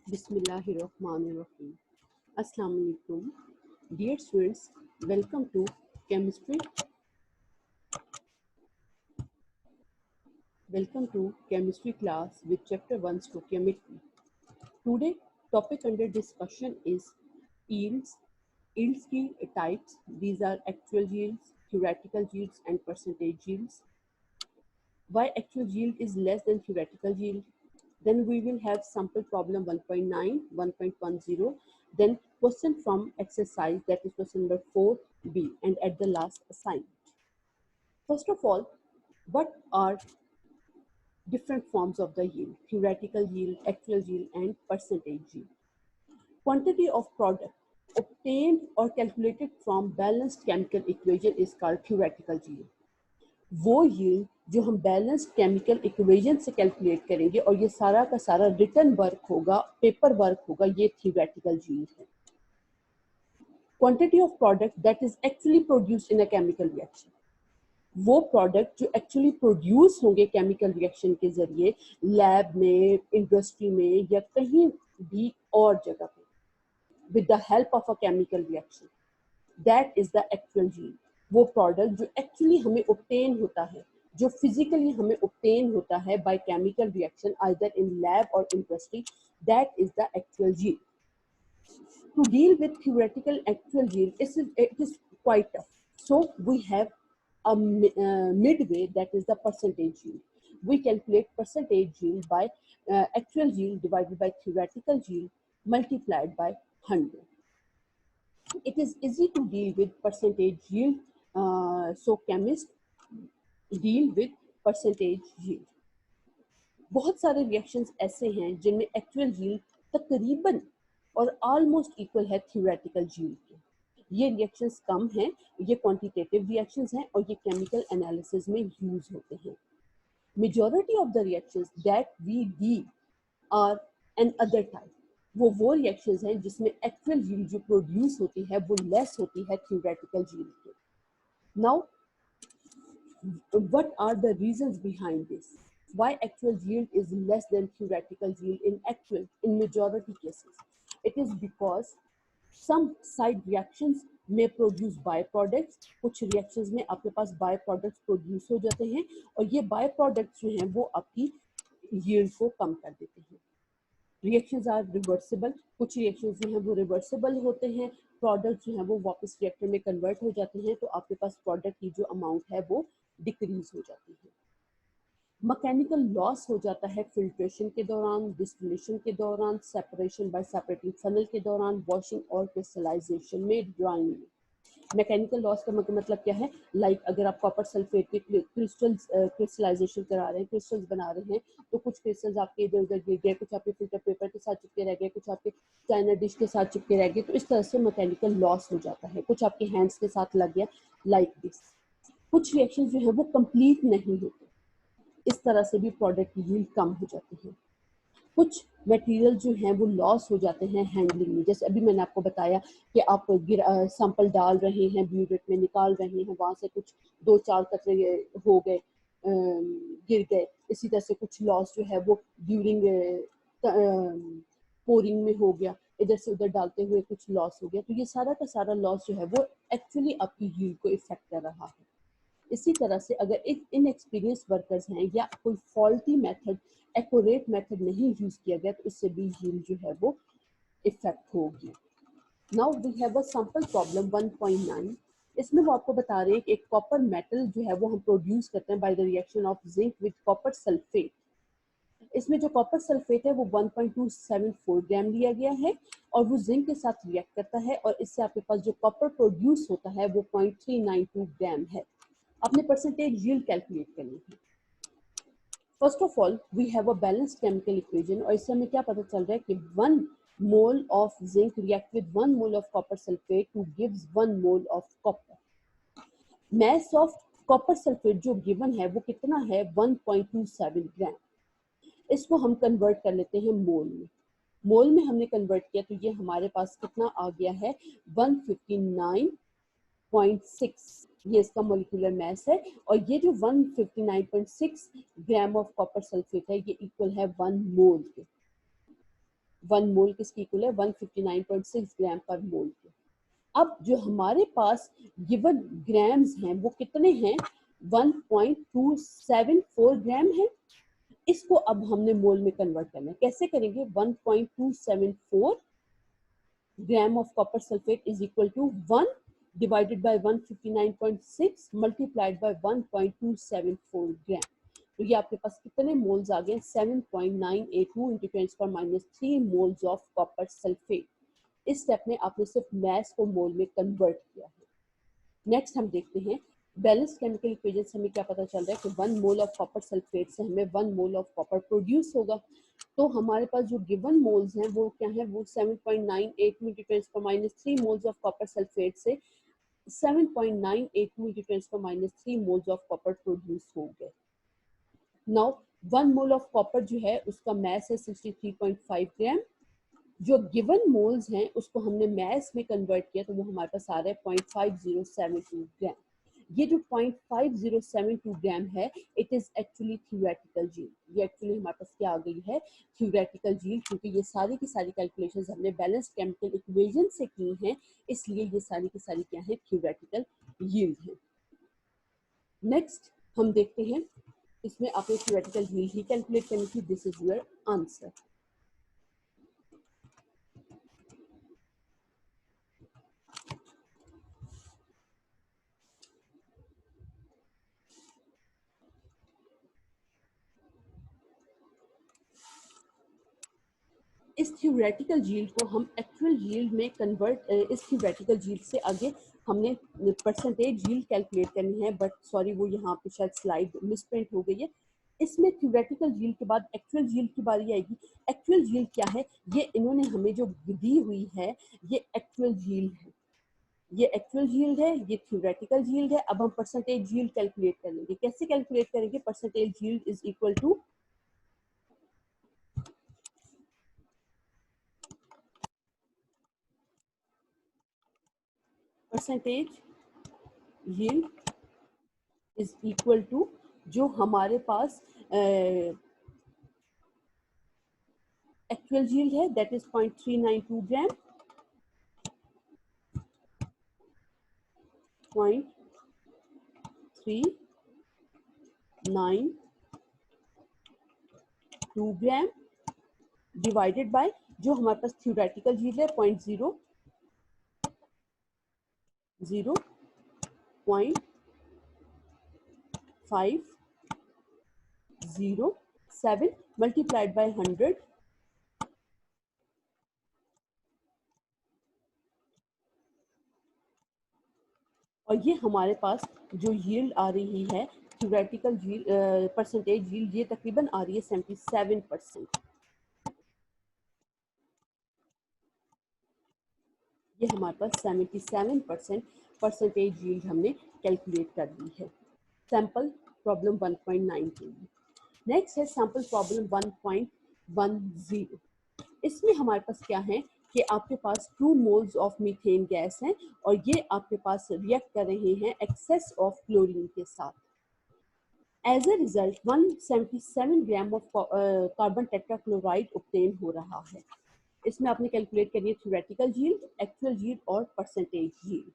Bismillahirrahmanirrahim. Assalamu alaikum. Dear students, welcome to chemistry. Welcome to chemistry class with chapter 1 stoichiometry. Today topic under discussion is yields. Yields की types. These are actual yields, theoretical yields and percentage yields. Why actual yield is less than theoretical yield? Then we will have sample problem 1.9, 1.10, then question from exercise, that is question number 4b, and at the last assignment. First of all, what are different forms of the yield? Theoretical yield, actual yield, and percentage yield. Quantity of product obtained or calculated from balanced chemical equation is called theoretical yield. वो yield जो हम balance chemical equation से calculate करेंगे और ये सारा का सारा रिटन वर्क होगा, पेपर वर्क होगा, ये थियोरेटिकल यील्ड है. Quantity of product that is actually produced in a chemical reaction, वो प्रोडक्ट जो एक्चुअली प्रोड्यूस होंगे केमिकल रिएक्शन के जरिए लैब में, इंडस्ट्री में या कहीं भी और जगह पे, with the help of a chemical reaction, that is the actual yield. वो प्रोडक्ट जो एक्चुअली हमें ऑब्टेन होता है, जो फिजिकली हमें ऑब्टेन होता है by chemical reaction either in lab और industry, that is the actual yield. To deal with theoretical actual yield, it is quite tough. So we have a midway, that is the percentage yield. We calculate percentage yield by actual yield divided by theoretical yield multiplied by 100. It is easy to deal with percentage yield, so chemists deal with percentage yield. बहुत सारे reactions ऐसे हैं जिनमें actual yield तकरीबन और almost equal है theoretical yield के. ये रिएक्शंस कम हैं, ये क्वांटिटेटिव रिएक्शंस हैं और ये केमिकल एनालिसिस में यूज होते हैं. Majority of the reactions that we deal are another type. वो रिएक्शंस हैं जिसमें एक्चुअल यील्ड जो प्रोड्यूस होती है वो लेस होती है थियोरेटिकल यील्ड के. Now what are the reasons behind this? Why actual yield is less than theoretical yield in majority cases? It is because some side reactions may produce byproducts. कुछ reactions में आपके पास byproducts produce हो जाते हैं और ये byproducts जो हैं वो आपकी yield को कम कर देते हैं. Reactions are reversible. कुछ रिएक्शंस जो हैं वो रिवर्सिबल होते हैं, प्रोडक्ट जो हैं वो वापस रिएक्टर में कन्वर्ट हो जाते हैं, तो आपके पास प्रोडक्ट की जो अमाउंट है वो डिक्रीज हो जाती है. मैकेनिकल लॉस हो जाता है फिल्ट्रेशन के दौरान, डिस्टिलेशन के दौरान, सेपरेशन बाय सेपरेटिंग फनल के दौरान, वॉशिंग और क्रिस्टलाइजेशन में, ड्राइंग में. मैकेनिकल लॉस का मतलब क्या है? लाइक अगर आप कॉपर सल्फेट के क्रिस्टल्स क्रिस्टलाइजेशन करा रहे हैं, क्रिस्टल्स बना रहे हैं, तो कुछ क्रिस्टल्स आपके इधर उधर गिर गए, कुछ आपके फिल्टर पेपर के साथ चिपके रह गए, कुछ आपके चाइना डिश के साथ चिपके रह गए, तो इस तरह से मैकेनिकल लॉस हो जाता है. कुछ आपके हैंड्स के साथ लग गया, लाइक दिस. कुछ रिएक्शन जो है वो कंप्लीट नहीं होते, इस तरह से भी प्रोडक्ट की यील्ड कम हो जाती है. कुछ मटेरियल जो हैं वो लॉस हो जाते हैं हैंडलिंग में. जैसे अभी मैंने आपको बताया कि आप सैंपल डाल रहे हैं, ब्यूरेट में निकाल रहे हैं, वहाँ से कुछ 2-4 कतरे हो गए, गिर गए. इसी तरह से कुछ लॉस जो है वो ड्यूरिंग पोरिंग में हो गया, इधर से उधर डालते हुए कुछ लॉस हो गया. तो ये सारा का सारा लॉस जो है वो एक्चुअली आपकी यील्ड को इफेक्ट कर रहा है. इसी तरह से अगर एक इनएक्सपीरियंस वर्कर्स हैं या कोई फॉल्टी मेथड, एक्यूरेट मेथड नहीं यूज किया गया, तो इससे भी यील्ड जो है वो इफेक्ट होगी. Now we have a sample problem 1.9. इसमें वो आपको बता रहे हैं कि एक कॉपर मेटल जो है वो हम प्रोड्यूस करते हैं by the reaction of zinc with copper sulphate. इसमें जो कॉपर सल्फेट है वो 1.274 ग्राम लिया गया है और वो जिंक के साथ रिएक्ट करता है और इससे आपके पास जो कॉपर प्रोड्यूस होता है वो 0.392 ग्राम है. अपने परसेंटेज यील्ड कैलकुलेट करनी है. First of all we have a balanced chemical equation और इससे हमें क्या पता चल रहा है कि 1 mole of zinc react with 1 mole of copper sulphate two gives 1 mole of copper. Mass of copper sulphate जो गिवन है वो कितना है? 1.27 ग्राम. इसको हम कन्वर्ट कर लेते हैं मोल में. मोल में हमने कन्वर्ट किया तो ये हमारे पास कितना आ गया है? 159.6. ये इसका मोलिकुलर मास है और ये जो 159.6 ग्राम ऑफ कॉपर सल्फेट है ये इक्वल है 1 मोल के. 1 मोल किसकी इक्वल है 159.6 ग्राम पर मोल के। अब जो हमारे पास गिवन ग्राम्स हैं वो कितने हैं 1.274 ग्राम है। इसको अब हमने मोल में कन्वर्ट करना है। कैसे करेंगे 1.274 gram of copper sulphate is equal to 1 divided by 159.6 multiplied by 1.274 gram. तो ये आपके पास कितने मोल्स आ गए 7.982 into 10⁻³ moles of copper sulphate. इस स्टेप में आपने सिर्फ मैस को मोल में कन्वर्ट किया है। नेक्स्ट हम देखते हैं बैलेंस केमिकल इक्वेशन से हमें क्या पता चल रहा है कि 1 मोल ऑफ कॉपर सल्फेट से हमें 1 मोल ऑफ कॉपर प्रोड्यूस होगा। तो हमारे पास जो गिवन मोल्स हैं वो क्या है वो 7.982 into 10⁻³ moles of copper sulphate से 7.982 into 10⁻³ moles of copper produce हो गए। नाउ 1 मोल ऑफ कॉपर जो है उसका मास है 63.5 ग्राम। जो गिवन मोल्स हैं उसको हमने मैस में कन्वर्ट किया तो वो हमारे पास आ रहा है 0.5072 ग्राम। ये जो 0.5072 ग्राम है इट इज एक्चुअली थ्योरेटिकल जील। ये एक्चुअली हमारे पास क्या आ गई है थ्योरेटिकल जील, क्योंकि ये सारी की सारी कैलकुलेशंस हमने बैलेंस केमिकल इक्वेशन से की हैं, इसलिए ये सारी की सारी क्या है थ्योरेटिकल यील्ड है। नेक्स्ट हम देखते हैं इसमें आपने थ्योरेटिकल यील्ड ही कैलकुलेट करनी थी। This is your answer. इस थ्योरेटिकल यील्ड को हम एक्चुअल यील्ड में कन्वर्ट, इस थ्योरेटिकल यील्ड से आगे हमने परसेंटेज यील्ड कैलकुलेट करनी है, बट सॉरी वो यहाँ पे शायद स्लाइड मिसप्रिंट हो गई है। इसमें थ्योरेटिकल यील्ड के बाद एक्चुअल यील्ड की बारी आएगी। एक्चुअल यील्ड क्या है ये इन्होंने हमें जो दी हुई है ये एक्चुअल यील्ड है, ये एक्चुअल यील्ड है, ये थ्योरेटिकल यील्ड है। अब हम परसेंटेज यील्ड कैलकुलेट करेंगे। कैसे कैलकुलेट करेंगे percentage yield is equal to percentage yield is equal to जो हमारे पास एक्चुअल यील्ड है that is 0.392 gram 0.392 gram divided by जो हमारे पास थ्योरेटिकल यील्ड है 0.0507 मल्टीप्लाइड बाय 100 और ये हमारे पास जो यील्ड आ रही है थ्योरेटिकल यील्ड परसेंटेज यील्ड ये तकरीबन आ रही है 77%। ये हमारे पास 77% परसेंटेज यील्ड हमने कैलकुलेट कर दी है सैंपल प्रॉब्लम 1.9 के लिए। नेक्स्ट है सैंपल प्रॉब्लम 1.10। इसमें हमारे पास क्या है कि आपके पास 2 मोल्स ऑफ मीथेन गैस हैं और ये आपके पास रिएक्ट कर रहे हैं एक्सेस ऑफ क्लोरीन के साथ। As a result 177 gram of carbon tetrachloride obtain हो रहा है। इसमें आपने कैलकुलेट करिए थ्योरेटिकल यील्ड, एक्चुअल यील्ड और परसेंटेज यील्ड।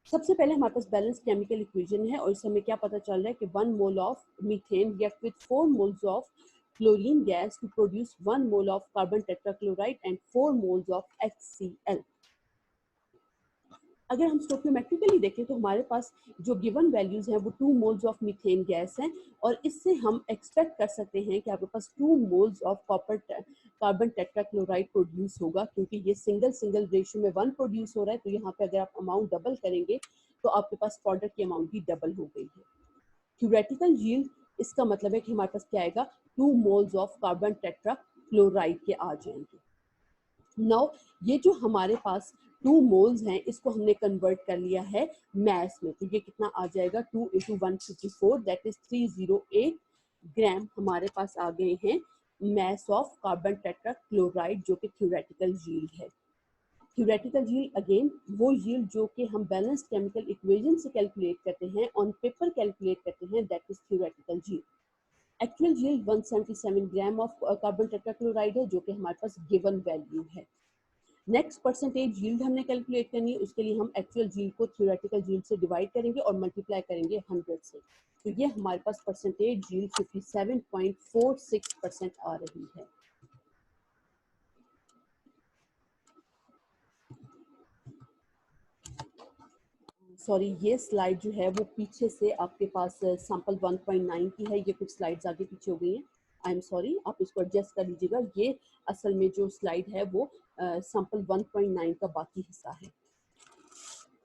सबसे पहले हमारे पास बैलेंस केमिकल इक्वेशन है और इससे हमें क्या पता चल रहा है कि 1 mole of methane react with 4 moles of chlorine gas to produce 1 mole of carbon tetrachloride and 4 moles of HCl। अगर हम स्टोकियोमेट्रिकली देखें तो हमारे पास जो गिवन वैल्यूज हैं वो 2 मोल्स ऑफ मीथेन गैस हैं और इससे हम एक्सपेक्ट कर सकते हैं कि आपके पास 2 moles of carbon tetrachloride produce होगा, क्योंकि ये सिंगल सिंगल रेशियो में 1 प्रोड्यूस हो रहा है। तो यहाँ पे अगर आप अमाउंट डबल करेंगे तो आपके पास प्रोडक्ट की अमाउंट भी डबल हो गई है। थ्योरेटिकल यील्ड इसका मतलब है कि हमारे पास क्या आएगा 2 मोल्स ऑफ कार्बन टेट्राक्लोराइड के आ जाएंगे। नाउ ये जो हमारे पास 2 मोल्स हैं इसको हमने कन्वर्ट कर लिया है मैस में, तो ये कितना आ जाएगा 2 × 154 दैट इज 308 ग्राम हमारे पास आ गए हैं मैस ऑफ कार्बन टेट्राक्लोराइड जो कि थ्योरेटिकल यील्ड है। थ्योरेटिकल यील्ड अगेन वो यील्ड जो कि हम बैलेंस्ड केमिकल इक्वेशन से कैलकुलेट करते हैं, ऑन पेपर कैलकुलेट करते हैं, that is theoretical yield. Actual yield 177 gram of carbon tetrachloride है, जो कि हमारे पास गिवन वैल्यू है। नेक्स्ट परसेंटेज यील्ड हमने कैलकुलेट करनी है, उसके लिए हम एक्चुअल यील्ड को थ्योरेटिकल यील्ड से डिवाइड करेंगे और मल्टीप्लाई करेंगे 100 से। तो ये हमारे पास परसेंटेज यील्ड 57.46% आ रही है। सॉरी, ये स्लाइड जो है वो पीछे से आपके पास सैंपल 1.9 की है, ये कुछ स्लाइड्स आगे पीछे हो गई हैं। आई एम सॉरी, आप इसको एडजस्ट कर लीजिएगा। ये असल में जो स्लाइड है वो सैंपल 1.9 का बाकी हिस्सा है।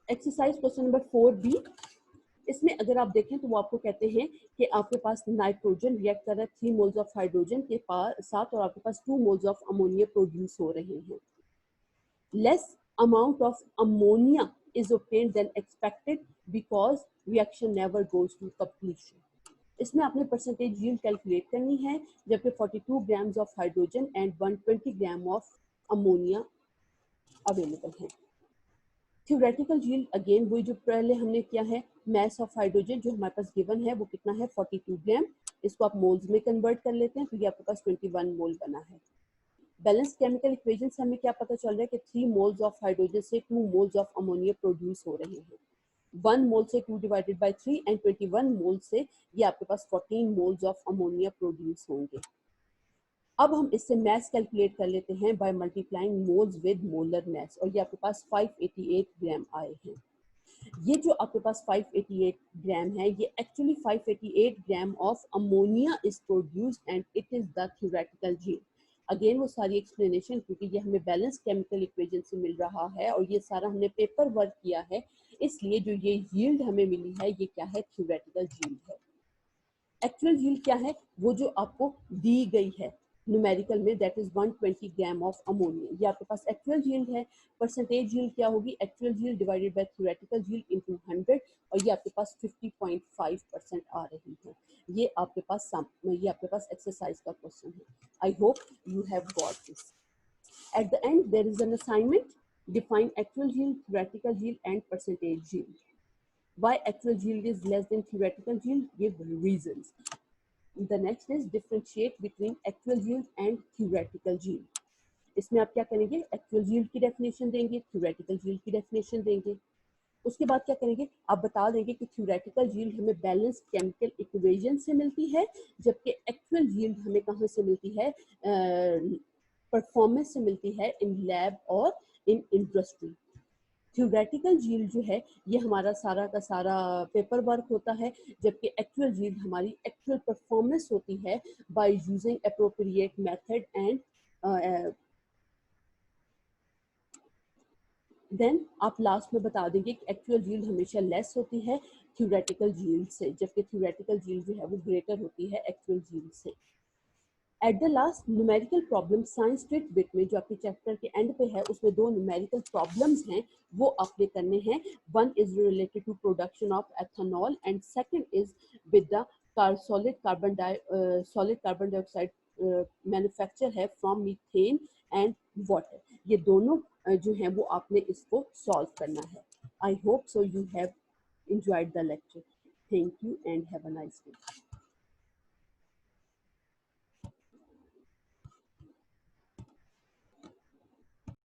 एक्सरसाइज क्वेश्चन नंबर 4B, इसमें अगर आप देखें तो वो आपको कहते हैं कि आपके पास नाइट्रोजन रिएक्ट कर रहा है 3 मोल्स ऑफ हाइड्रोजन के साथ और आपके पास 2 मोल्स ऑफ अमोनिया प्रोड्यूस हो रहे हैं। Less amount of ammonia is obtained than expected because reaction never goes to completion. इसमें आपने परसेंटेज यील्ड कैलकुलेट करनी है, जबकि 42 grams of hydrogen and 120 gram of ammonia available है। थ्योरेटिकल यील्ड अगेन वही जो पहले हमने किया है, मास ऑफ हाइड्रोजन जो हमारे पास गिवन है वो कितना है 42 ग्राम, इसको आप मोल्स में कन्वर्ट कर लेते हैं तो ये आपके पास 21 मोल बना है। बैलेंस केमिकल इक्वेशन से हमें क्या पता चल रहा है कि 3 मोल्स ऑफ हाइड्रोजन से 2 मोल्स ऑफ अमोनिया प्रोड्यूस हो रहे हैं। 1 मोल से 2 डिवाइडेड बाय 3 एंड 21 मोल से ये आपके पास 14 मोल्स ऑफ अमोनिया प्रोड्यूस होंगे। अब हम इससे मास कैलकुलेट कर लेते हैं by multiplying moles with molar mass, और ये आपके पास 588 ग्राम आए हैं। ये जो आपके पास 588 ग्राम है, ये actually 588 gram of ammonia is produced and it is the theoretical yield. Again वो सारी एक्सप्लेनेशन, क्योंकि ये हमें बैलेंस केमिकल इक्वेशन से मिल रहा है और ये सारा हमने पेपर वर्क किया है, इसलिए जो ये यील्ड हमें मिली है ये क्या है, थ्योरेटिकल यील्ड है। एक्चुअल यील्ड क्या है, वो जो आपको दी गई है न्यूमेरिकल में, that is 120 gram of ammonia, ये आपके पास एक्चुअल यील्ड है। परसेंटेज यील्ड क्या होगी, actual yield divided by theoretical yield into 100, और ये आपके पास 50.5% आ रही है। ये आपके पास एक्सरसाइज का क्वेश्चन है। I hope you have got this. At the end there is an assignment, define actual yield, theoretical yield and percentage yield. Why actual yield is less than theoretical yield? Give reasons. The next is differentiate between actual yield and theoretical yield. इसमें आप क्या करेंगे, actual yield की definition देंगे, theoretical yield की definition देंगे। उसके बाद क्या करेंगे, आप बता देंगे कि थ्योरेटिकल यील्ड हमें बैलेंस केमिकल इक्वेशन से मिलती है, जबकि एक्चुअल यील्ड हमें कहाँ से मिलती है, परफॉर्मेंस से मिलती है इन लैब और इन इंडस्ट्री। थ्योरेटिकल यील्ड जो है ये हमारा सारा का सारा पेपर वर्क होता है, जबकि एक्चुअल यील्ड हमारी एक्चुअल परफॉर्मेंस होती है by using appropriate method and then आप लास्ट में बता देंगे कि एक्चुअल यील्ड हमेशा लेस होती है थ्योरेटिकल यील्ड से, जबकि थ्योरेटिकल यील्ड जो है वो ग्रेटर होती है एक्चुअल यील्ड से। At the last numerical problem science street bit में, जो आपके चैप्टर के एंड पे है, उसमें 2 न्यूमेरिकल प्रॉब्लम्स हैं, वो आपने करने हैं। One is related to production of ethanol and second is with the solid carbon dioxide manufacture है फ्रॉम मीथेन एंड वाटर। ये दोनों जो हैं वो आपने इसको सॉल्व करना है। I hope so you have enjoyed the lecture. Thank you and have a nice day.